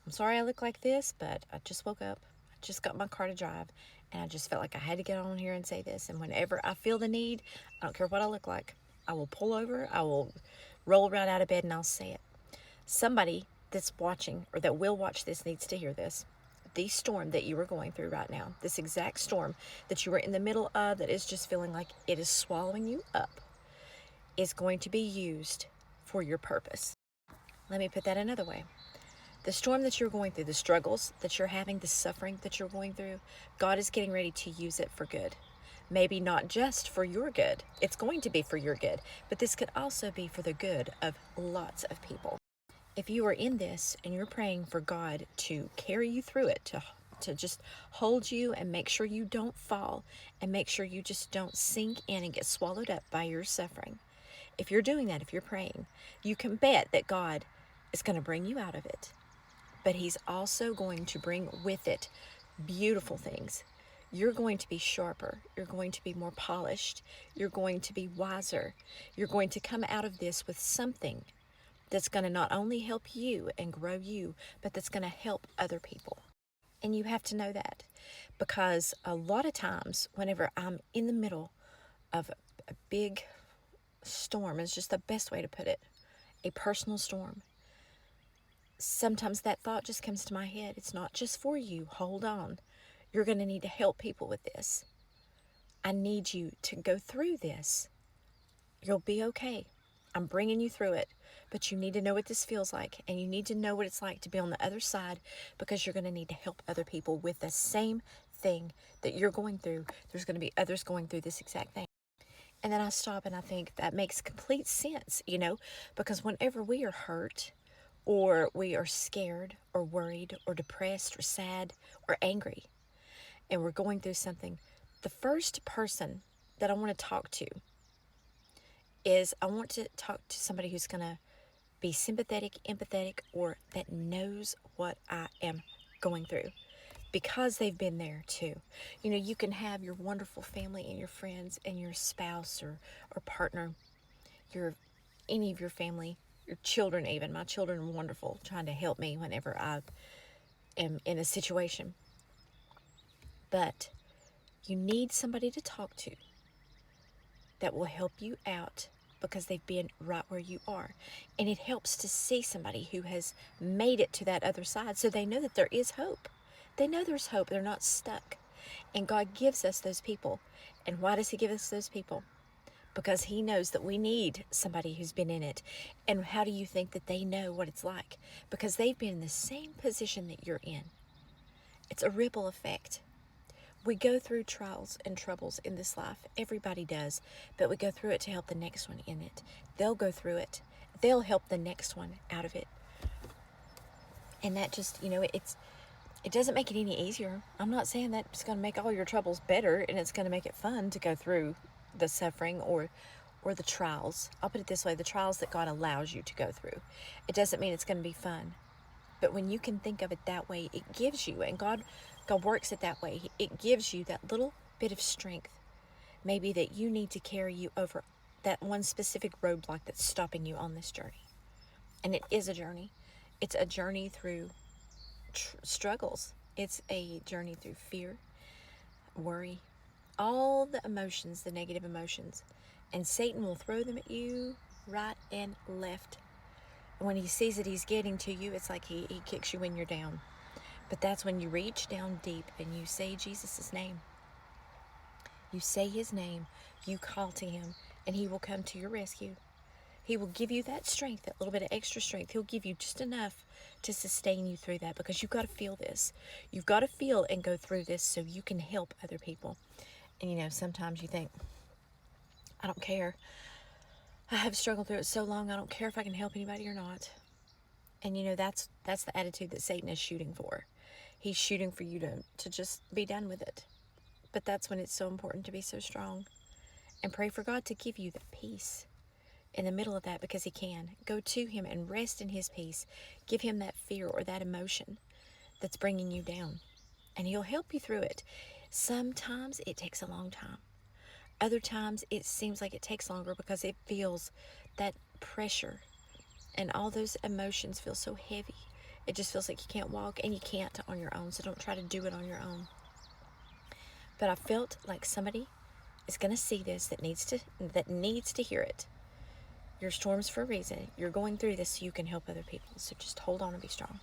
I'm sorry I look like this, but I just woke up. I just got my car to drive, and I just felt like I had to get on here and say this. And whenever I feel the need, I don't care what I look like, I will pull over, I will roll right out of bed, and I'll say it. Somebody that's watching or that will watch this needs to hear this. The storm that you are going through right now, this exact storm that you are in the middle of, that is just feeling like it is swallowing you up, is going to be used for your purpose. Let me put that another way. The storm that you're going through, the struggles that you're having, the suffering that you're going through, God is getting ready to use it for good. Maybe not just for your good, it's going to be for your good, but this could also be for the good of lots of people. If you are in this and you're praying for God to carry you through it, to just hold you and make sure you don't fall and make sure you just don't sink in and get swallowed up by your suffering. If you're doing that, if you're praying, you can bet that God is going to bring you out of it. But He's also going to bring with it beautiful things. You're going to be sharper. You're going to be more polished. You're going to be wiser. You're going to come out of this with something that's going to not only help you and grow you, but that's going to help other people. And you have to know that, because a lot of times, whenever I'm in the middle of a big storm, is just the best way to put it, a personal storm, sometimes that thought just comes to my head. It's not just for you. Hold on. You're going to need to help people with this. I need you to go through this. You'll be okay. I'm bringing you through it, but you need to know what this feels like, and you need to know what it's like to be on the other side, because you're going to need to help other people with the same thing that you're going through. There's going to be others going through this exact thing. And then I stop and I think that makes complete sense, because whenever we are hurt or we are scared or worried or depressed or sad or angry and we're going through something, the first person that I want to talk to is I want to talk to somebody who's going to be sympathetic, empathetic, or that knows what I am going through, because they've been there too. You can have your wonderful family and your friends and your spouse or partner, any of your family, your children even. My children are wonderful, trying to help me whenever I am in a situation. But you need somebody to talk to that will help you out, because they've been right where you are. And it helps to see somebody who has made it to that other side, so they know that there is hope. They know there's hope. They're not stuck. And God gives us those people. And why does He give us those people? Because He knows that we need somebody who's been in it. And how do you think that they know what it's like? Because they've been in the same position that you're in. It's a ripple effect. We go through trials and troubles in this life. Everybody does. But we go through it to help the next one in it. They'll go through it. They'll help the next one out of it. And that just, it doesn't make it any easier. I'm not saying that it's going to make all your troubles better and it's going to make it fun to go through the suffering or the trials. I'll put it this way, the trials that God allows you to go through. It doesn't mean it's going to be fun. But when you can think of it that way, it gives you, and God works it that way. It gives you that little bit of strength, maybe that you need to carry you over that one specific roadblock that's stopping you on this journey. And it is a journey. It's a journey through struggles. It's a journey through fear, worry, all the emotions, the negative emotions. And Satan will throw them at you right and left. When he sees that he's getting to you, it's like he kicks you when you're down. But that's when you reach down deep and you say Jesus' name. You say His name, you call to Him, and He will come to your rescue. He will give you that strength, that little bit of extra strength. He'll give you just enough to sustain you through that, because you've got to feel this. You've got to feel and go through this so you can help other people. And sometimes you think, I don't care. I have struggled through it so long, I don't care if I can help anybody or not. And that's the attitude that Satan is shooting for. He's shooting for you to just be done with it. But that's when it's so important to be so strong and pray for God to give you the peace in the middle of that, because He can. Go to Him and rest in His peace. Give Him that fear or that emotion that's bringing you down, and He'll help you through it. Sometimes it takes a long time. Other times it seems like it takes longer, because it feels that pressure and all those emotions feel so heavy. It just feels like you can't walk, and you can't on your own, so don't try to do it on your own. But I felt like somebody is going to see this that needs to hear it. Your storm's for a reason. You're going through this so you can help other people. So just hold on and be strong.